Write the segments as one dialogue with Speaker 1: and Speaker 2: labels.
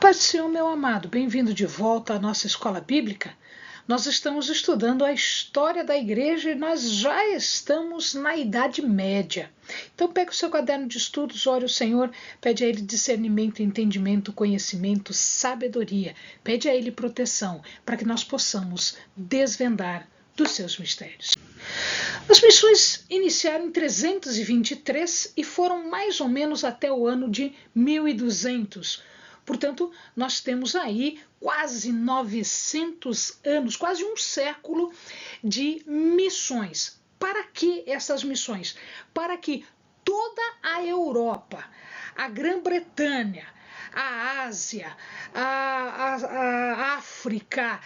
Speaker 1: paz do Senhor, meu amado, bem-vindo de volta à nossa escola bíblica. Nós estamos estudando a história da igreja e nós já estamos na Idade Média. Então pega o seu caderno de estudos, ore ao Senhor, pede a Ele discernimento, entendimento, conhecimento, sabedoria. Pede a Ele proteção para que nós possamos desvendar dos seus mistérios. As missões iniciaram em 323 e foram mais ou menos até o ano de 1200. Portanto, nós temos aí quase 900 anos, quase um século de missões. Para que essas missões? Para que toda a Europa, a Grã-Bretanha, a Ásia, a África,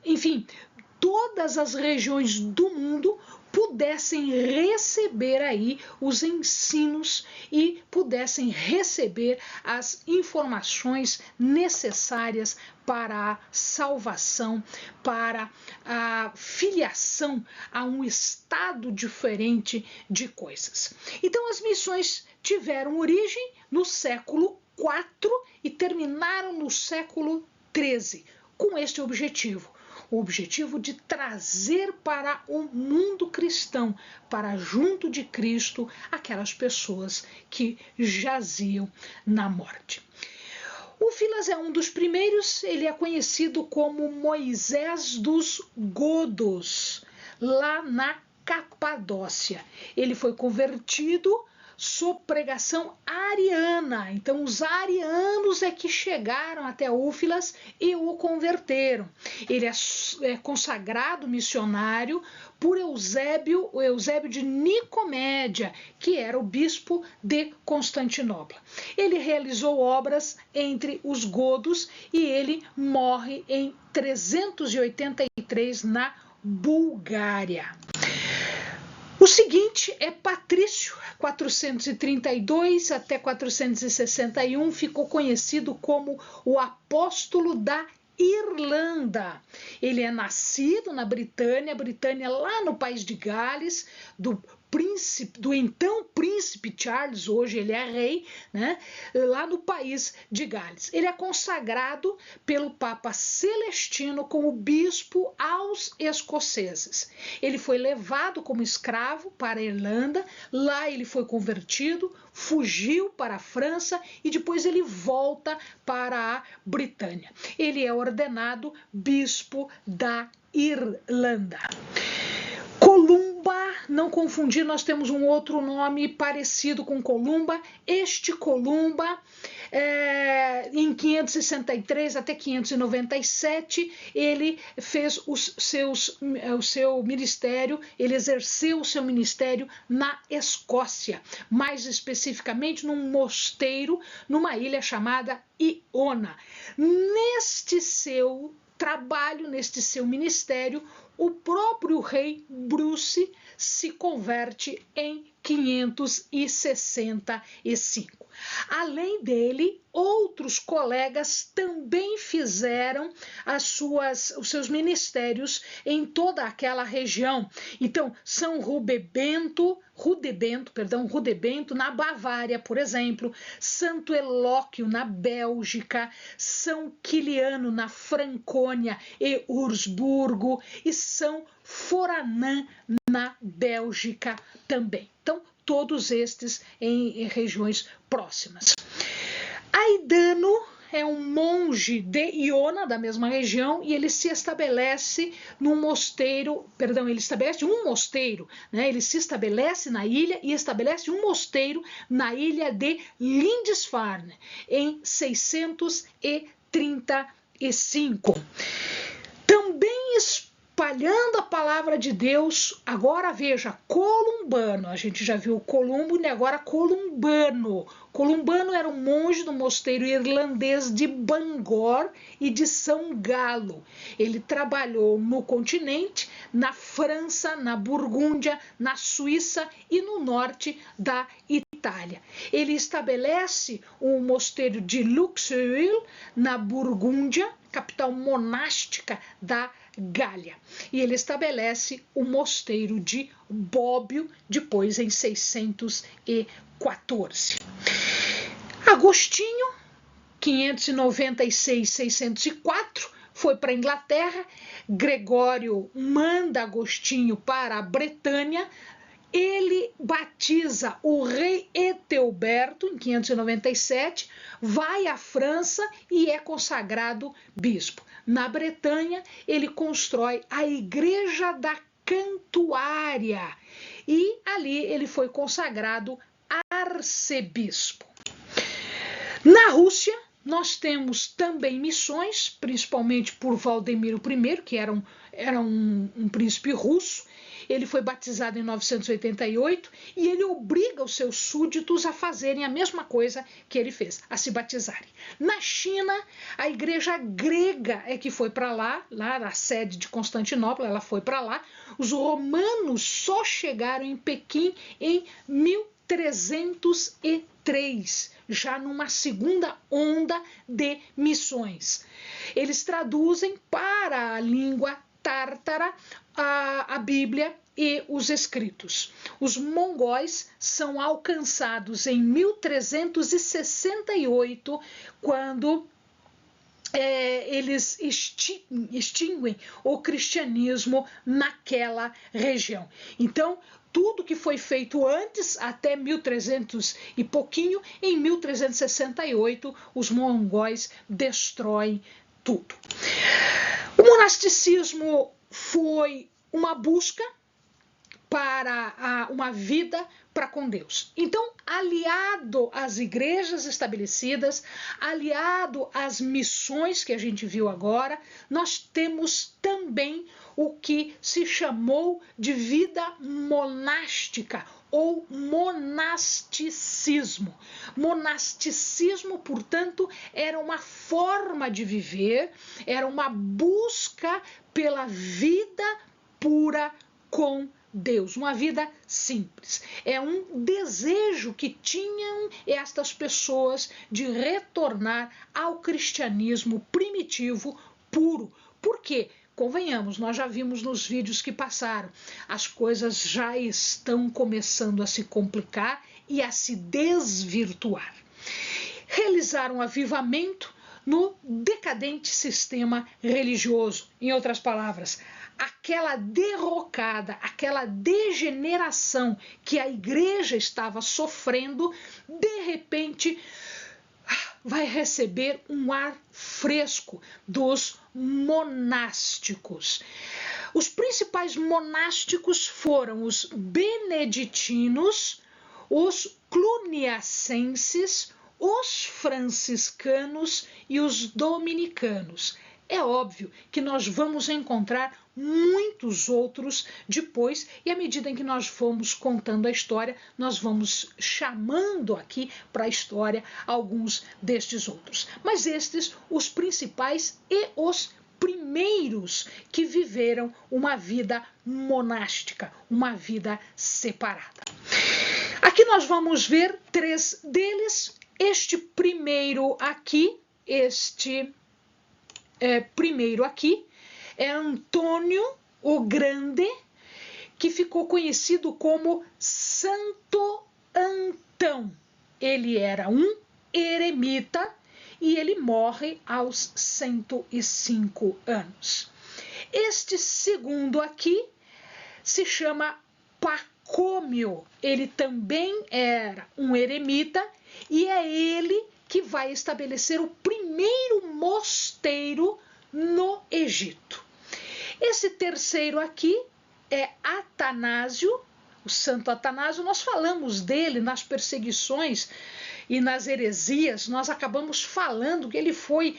Speaker 1: enfim, todas as regiões do mundo pudessem receber aí os ensinos e pudessem receber as informações necessárias para a salvação, para a filiação a um estado diferente de coisas. Então as missões tiveram origem no século IV e terminaram no século XIII, com este objetivo. O objetivo de trazer para o mundo cristão, para junto de Cristo, aquelas pessoas que jaziam na morte. O Filas é um dos primeiros, ele é conhecido como Moisés dos Godos, lá na Capadócia. Ele foi convertido sob pregação ariana. Então, os arianos é que chegaram até Úfilas e o converteram. Ele é consagrado missionário por Eusébio de Nicomédia, que era o bispo de Constantinopla. Ele realizou obras entre os godos e ele morre em 383 na Bulgária. O seguinte é Patrício, 432 até 461, ficou conhecido como o apóstolo da Irlanda. Ele é nascido na Britânia lá no país de Gales, do então príncipe Charles, hoje ele é rei, né, lá no país de Gales. Ele é consagrado pelo Papa Celestino como bispo aos escoceses. Ele foi levado como escravo para a Irlanda, lá ele foi convertido, fugiu para a França e depois ele volta para a Britânia. Ele é ordenado bispo da Irlanda. Columba, não confundir, nós temos um outro nome parecido com Columba. Este Columba, em 563 até 597, ele fez o seu ministério, ele exerceu o seu ministério na Escócia, mais especificamente num mosteiro, numa ilha chamada Iona. Neste seu trabalho, neste seu ministério, o próprio rei Bruce se converte em 565. Além dele, outros colegas também fizeram os seus ministérios em toda aquela região. Então, São Rudebento, na Bavária, por exemplo, Santo Elóquio na Bélgica, São Quiliano na Francônia e Wurzburgo e São Foranã na Bélgica também. Então, todos estes em regiões próximas. Aidano é um monge de Iona, da mesma região, e ele se estabelece num mosteiro, ele estabelece um mosteiro, né? Ele se estabelece na ilha e estabelece um mosteiro na ilha de Lindisfarne, em 635. Também espalhando a palavra de Deus, agora veja, Columbano, a gente já viu Columbo e agora Columbano. Columbano era um monge do mosteiro irlandês de Bangor e de São Galo. Ele trabalhou no continente, na França, na Burgúndia, na Suíça e no norte da Itália. Ele estabelece o mosteiro de Luxeuil, na Burgúndia, capital monástica da Gália. E ele estabelece o mosteiro de Bobbio, depois em 614. Agostinho 596, 604, foi para a Inglaterra. Gregório manda Agostinho para a Bretanha. Ele batiza o rei Eteoberto em 597, vai à França e é consagrado bispo. Na Bretanha, ele constrói a Igreja da Cantuária e ali ele foi consagrado arcebispo. Na Rússia, nós temos também missões, principalmente por Valdemiro I, que era um príncipe russo. Ele foi batizado em 988 e ele obriga os seus súditos a fazerem a mesma coisa que ele fez, a se batizarem. Na China, a igreja grega é que foi para lá na sede de Constantinopla, ela foi para lá. Os romanos só chegaram em Pequim em 1303, já numa segunda onda de missões. Eles traduzem para a língua tártara a Bíblia e os escritos. Os mongóis são alcançados em 1368, quando eles extinguem o cristianismo naquela região. Então, tudo que foi feito antes, até 1300 e pouquinho, em 1368, os mongóis destroem tudo. O monasticismo foi uma busca para uma vida para com Deus. Então, aliado às igrejas estabelecidas, aliado às missões que a gente viu agora, nós temos também o que se chamou de vida monástica ou monasticismo. Monasticismo, portanto, era uma forma de viver, era uma busca pela vida pura com Deus, uma vida simples. É um desejo que tinham estas pessoas de retornar ao cristianismo primitivo, puro. Por quê? Convenhamos, nós já vimos nos vídeos que passaram, as coisas já estão começando a se complicar e a se desvirtuar. Realizaram um avivamento no decadente sistema religioso. Em outras palavras, aquela derrocada, aquela degeneração que a igreja estava sofrendo, de repente vai receber um ar fresco dos monásticos. Os principais monásticos foram os beneditinos, os cluniacenses, os franciscanos e os dominicanos. É óbvio que nós vamos encontrar muitos outros depois, e à medida em que nós vamos contando a história, nós vamos chamando aqui para a história alguns destes outros. Mas estes, os principais e os primeiros que viveram uma vida monástica, uma vida separada. Aqui nós vamos ver três deles. Este primeiro aqui é Antônio o Grande, que ficou conhecido como Santo Antão. Ele era um eremita e ele morre aos 105 anos. Este segundo aqui se chama Pacômio. Ele também era um eremita e é ele que vai estabelecer o primeiro mosteiro no Egito. Esse terceiro aqui é Atanásio, o Santo Atanásio. Nós falamos dele nas perseguições e nas heresias. Nós acabamos falando que ele foi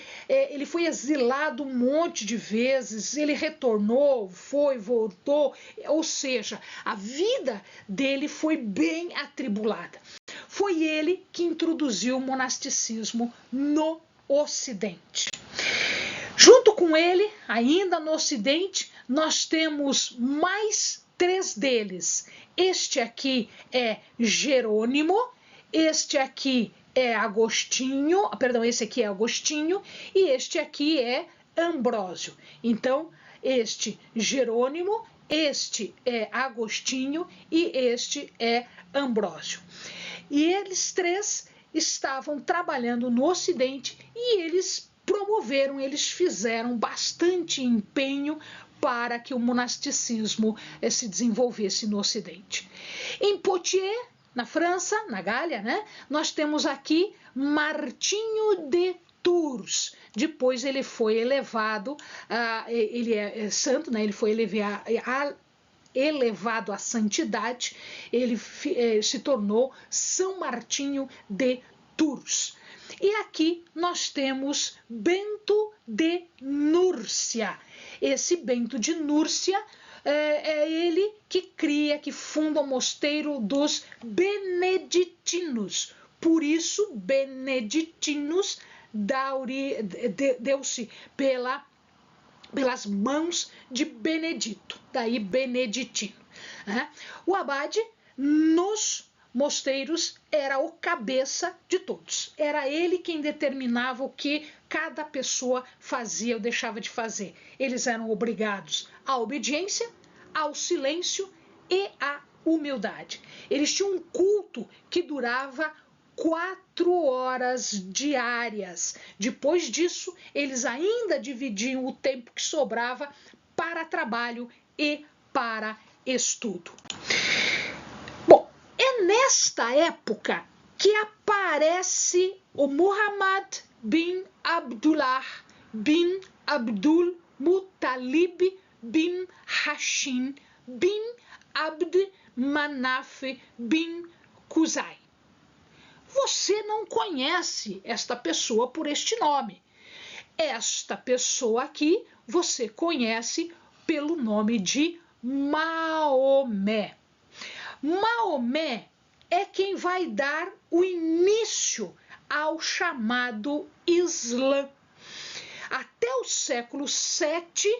Speaker 1: exilado um monte de vezes, ele retornou, voltou, ou seja, a vida dele foi bem atribulada. Foi ele que introduziu o monasticismo no Ocidente. Junto com ele, ainda no Ocidente, nós temos mais três deles. Este aqui é Jerônimo, este aqui é Agostinho, esse aqui é Agostinho e este aqui é Ambrósio. Então, este Jerônimo, este é Agostinho e este é Ambrósio. E eles três estavam trabalhando no Ocidente e e eles promoveram, eles fizeram bastante empenho para que o monasticismo se desenvolvesse no Ocidente. Em Poitiers, na França, na Gália, né, nós temos aqui Martinho de Tours. Depois ele foi elevado, ele é santo, né, ele foi elevado à santidade, ele se tornou São Martinho de Tours. E aqui nós temos Bento de Núrcia. Esse Bento de Núrcia é ele que funda o mosteiro dos beneditinos. Por isso, beneditinos deu-se pelas mãos de Benedito, daí beneditino. O abade nos mosteiros era o cabeça de todos. Era ele quem determinava o que cada pessoa fazia ou deixava de fazer. Eles eram obrigados à obediência, ao silêncio e à humildade. Eles tinham um culto que durava 4 horas diárias. Depois disso, eles ainda dividiam o tempo que sobrava para trabalho e para estudo. Bom, é nesta época que aparece o Muhammad bin Abdullah bin Abdul Muttalib bin Hashim bin Abd Manaf bin Qusay. Você não conhece esta pessoa por este nome. Esta pessoa aqui você conhece pelo nome de Maomé. Maomé é quem vai dar o início ao chamado Islã. Até o século VII,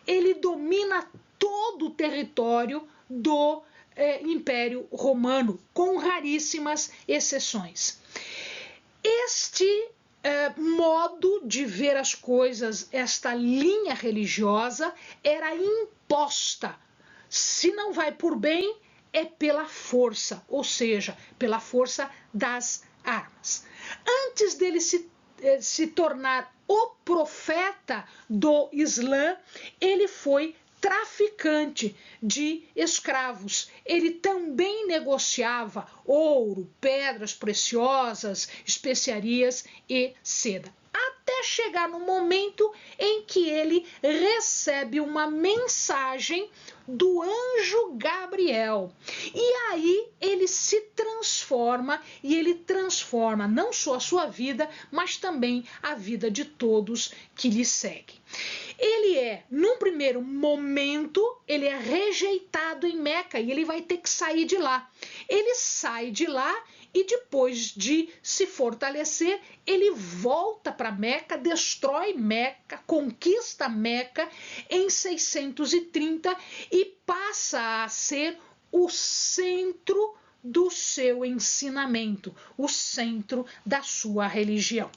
Speaker 1: ele domina todo o território do Império Romano, com raríssimas exceções. Este modo de ver as coisas, esta linha religiosa, era imposta. Se não vai por bem, é pela força, ou seja, pela força das armas. Antes dele se tornar o profeta do Islã, ele foi traficante de escravos. Ele também negociava ouro, pedras preciosas, especiarias e seda. Até chegar no momento em que ele recebe uma mensagem do anjo Gabriel. E aí ele se transforma, e ele transforma não só a sua vida, mas também a vida de todos que lhe seguem. Ele num primeiro momento, ele é rejeitado em Meca e ele vai ter que sair de lá. Ele sai de lá e depois de se fortalecer, ele volta para Meca, destrói Meca, conquista Meca em 630 e passa a ser o centro do seu ensinamento, o centro da sua religião.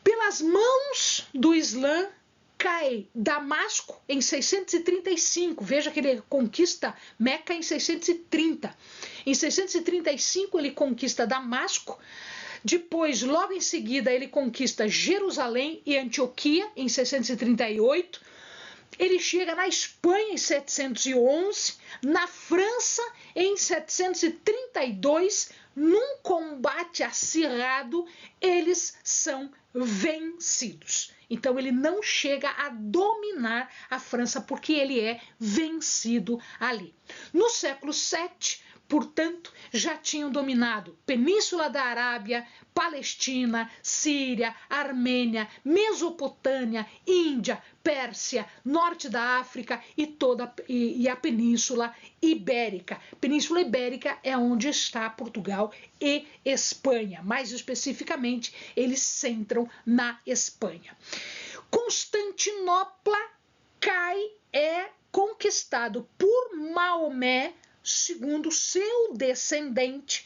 Speaker 1: Pelas mãos do Islã cai Damasco em 635. Veja que ele conquista Meca em 630. Em 635 ele conquista Damasco. Depois, logo em seguida, ele conquista Jerusalém e Antioquia em 638. Ele chega na Espanha em 711, na França em 732, num combate acirrado, eles são vencidos. Então ele não chega a dominar a França porque ele é vencido ali. No século VII, portanto, já tinham dominado Península da Arábia, Palestina, Síria, Armênia, Mesopotâmia, Índia, Pérsia, Norte da África e a Península Ibérica. Península Ibérica é onde está Portugal e Espanha. Mais especificamente, eles centram na Espanha. Constantinopla é conquistado por Maomé, segundo seu descendente,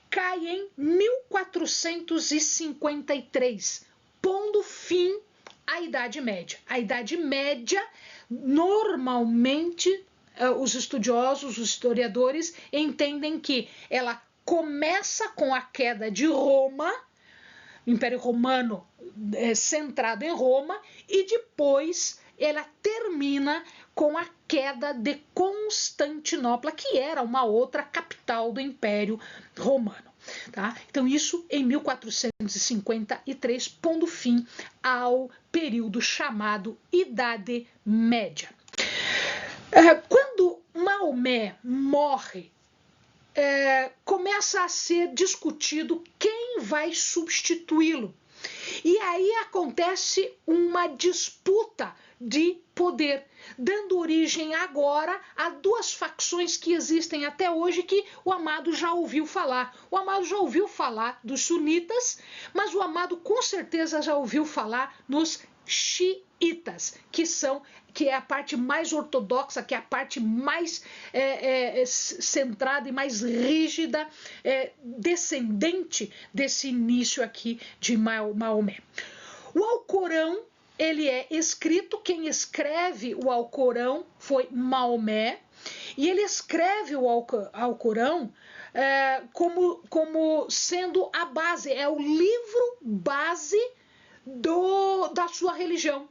Speaker 1: cai em 1453, pondo fim à Idade Média. A Idade Média, normalmente, os estudiosos, os historiadores, entendem que ela começa com a queda de Roma, Império Romano centrado em Roma, e depois ela termina com a queda de Constantinopla, que era uma outra capital do Império Romano. Tá? Então, isso em 1453, pondo fim ao período chamado Idade Média. Quando Maomé morre, começa a ser discutido quem vai substituí-lo. E aí acontece uma disputa de poder, dando origem agora a duas facções que existem até hoje, que o Amado já ouviu falar. O Amado já ouviu falar dos sunitas, mas o Amado com certeza já ouviu falar nos xiitas, que é a parte mais ortodoxa, que é a parte mais centrada e mais rígida, descendente desse início aqui de Maomé. O Alcorão, ele é escrito, quem escreve o Alcorão foi Maomé, e ele escreve o Alcorão como sendo a base, é o livro base da sua religião.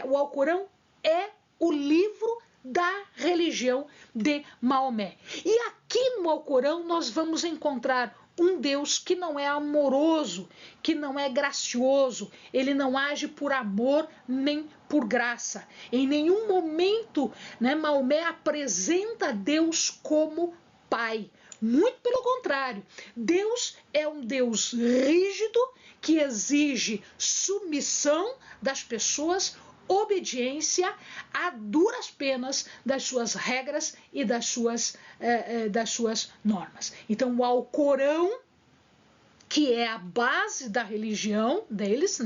Speaker 1: O Alcorão é o livro da religião de Maomé. E aqui no Alcorão nós vamos encontrar um Deus que não é amoroso, que não é gracioso, ele não age por amor nem por graça. Em nenhum momento, Maomé apresenta Deus como pai. Muito pelo contrário, Deus é um Deus rígido que exige submissão das pessoas, obediência a duras penas das suas regras e das suas normas. Então, o Alcorão, que é a base da religião deles,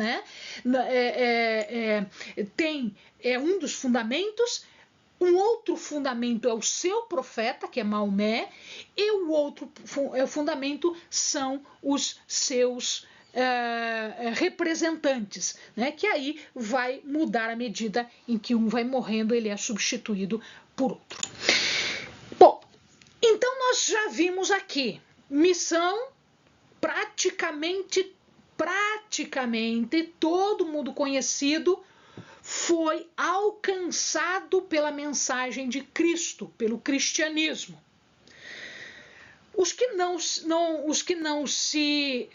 Speaker 1: é um dos fundamentos. Um outro fundamento é o seu profeta, que é Maomé, e o outro fundamento são os seus representantes, que aí vai mudar à medida em que um vai morrendo, ele é substituído por outro. Bom, então nós já vimos aqui, missão praticamente todo mundo conhecido foi alcançado pela mensagem de Cristo, pelo cristianismo. Os que não se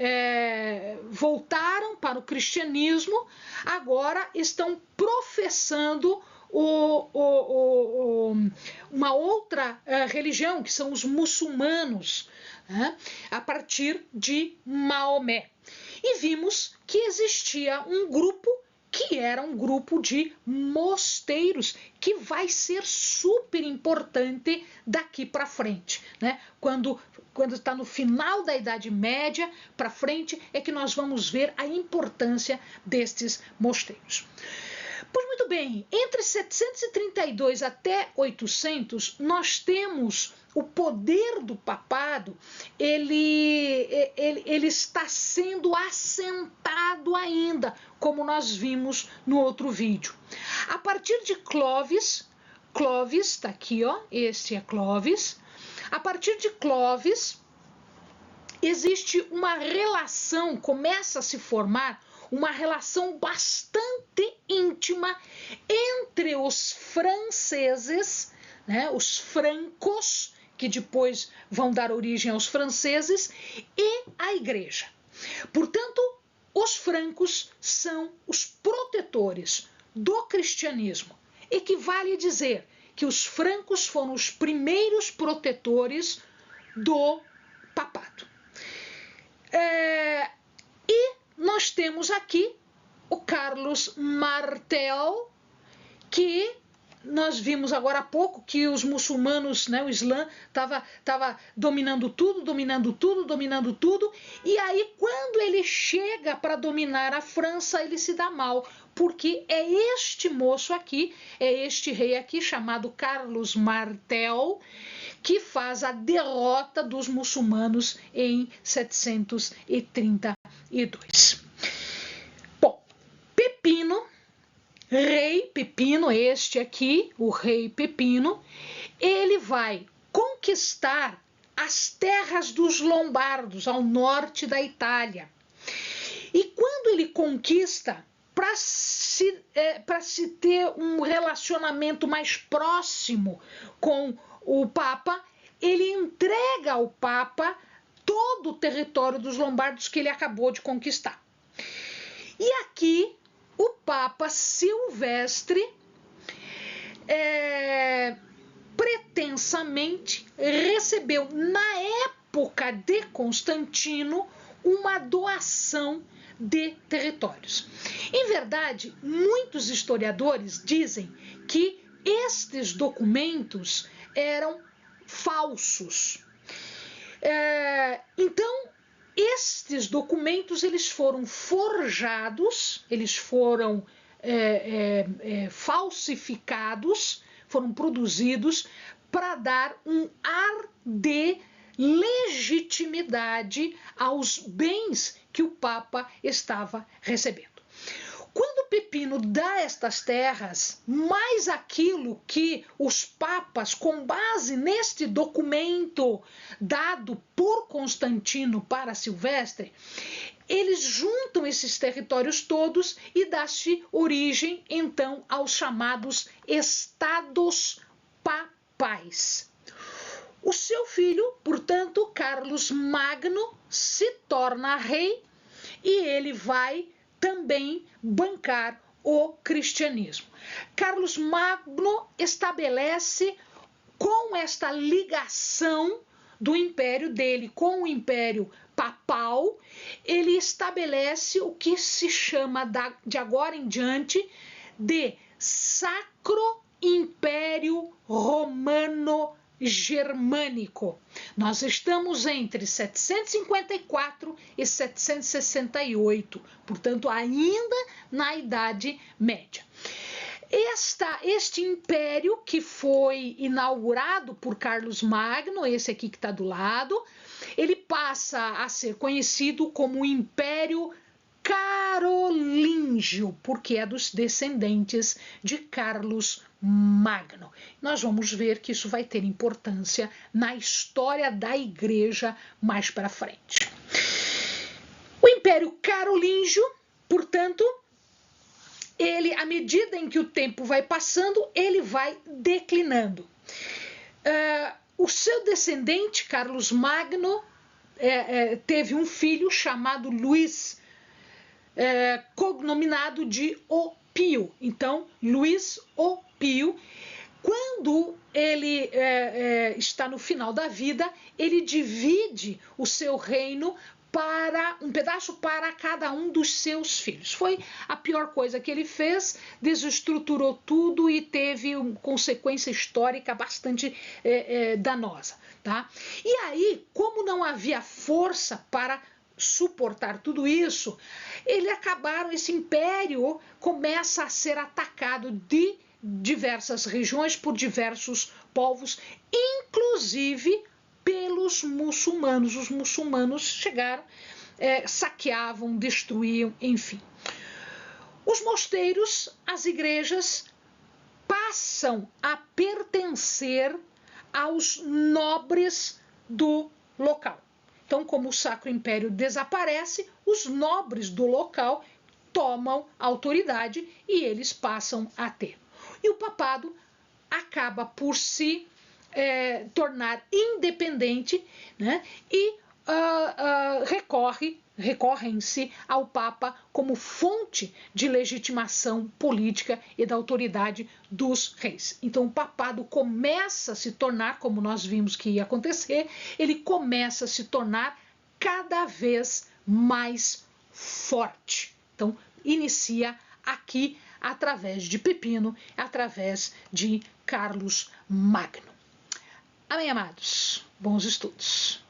Speaker 1: voltaram para o cristianismo agora estão professando uma outra religião, que são os muçulmanos, a partir de Maomé. E vimos que existia um grupo que era um grupo de mosteiros, que vai ser super importante daqui para frente, Quando está no final da Idade Média para frente é que nós vamos ver a importância destes mosteiros. Pois muito bem, entre 732 até 800, nós temos o poder do papado, ele está sendo assentado ainda, como nós vimos no outro vídeo. A partir de Clovis está aqui, ó, esse é Clovis. A partir de Clovis, existe uma relação, começa a se formar uma relação bastante íntima entre os franceses, os francos, que depois vão dar origem aos franceses, e a igreja. Portanto, os francos são os protetores do cristianismo. Equivale a dizer que os francos foram os primeiros protetores do papado. E nós temos aqui o Carlos Martel, que nós vimos agora há pouco que os muçulmanos, o Islã, estava dominando tudo, e aí quando ele chega para dominar a França, ele se dá mal, porque é este moço aqui, é este rei aqui, chamado Carlos Martel, que faz a derrota dos muçulmanos em 732. Bom, Pepino, rei Pepino, este aqui, o rei Pepino, ele vai conquistar as terras dos lombardos ao norte da Itália. E ele conquista para se ter um relacionamento mais próximo com o Papa, ele entrega ao Papa todo o território dos lombardos que ele acabou de conquistar. E aqui o Papa Silvestre pretensamente recebeu, na época de Constantino, uma doação de territórios. Em verdade, muitos historiadores dizem que estes documentos eram falsos. Então, estes documentos eles foram forjados, eles foram falsificados, foram produzidos para dar um ar de legitimidade aos bens que o Papa estava recebendo. Quando Pipino dá estas terras, mais aquilo que os papas, com base neste documento dado por Constantino para Silvestre, eles juntam esses territórios todos e dá-se origem, então, aos chamados estados papais. O seu filho, portanto, Carlos Magno, se torna rei e ele vai também bancar o cristianismo. Carlos Magno estabelece, com esta ligação do império dele com o império papal, ele estabelece o que se chama de agora em diante de Sacro Império Romano Germânico. Nós estamos entre 754 e 768, portanto, ainda na Idade Média. Este império que foi inaugurado por Carlos Magno, esse aqui que está do lado, ele passa a ser conhecido como o Império Carolíngio, porque é dos descendentes de Carlos Magno. Nós vamos ver que isso vai ter importância na história da Igreja mais para frente. O Império Carolíngio, portanto, ele, à medida em que o tempo vai passando, ele vai declinando. O seu descendente, Carlos Magno, teve um filho chamado Luís, cognominado de O Pio. Então, Luís O Pio, quando ele está no final da vida, ele divide o seu reino para um pedaço para cada um dos seus filhos. Foi a pior coisa que ele fez, desestruturou tudo e teve uma consequência histórica bastante danosa, tá? E aí, como não havia força para suportar tudo isso, esse império começa a ser atacado de diversas regiões por diversos povos, inclusive pelos muçulmanos. Os muçulmanos chegaram, saqueavam, destruíam, enfim. Os mosteiros, as igrejas, passam a pertencer aos nobres do local. Então, como o Sacro Império desaparece, os nobres do local tomam autoridade e eles passam a ter. E o papado acaba por se tornar independente, né? E recorrem-se ao Papa como fonte de legitimação política e da autoridade dos reis. Então o papado começa a se tornar, como nós vimos que ia acontecer, ele começa a se tornar cada vez mais forte. Então inicia aqui através de Pipino, através de Carlos Magno. Amém, amados? Bons estudos.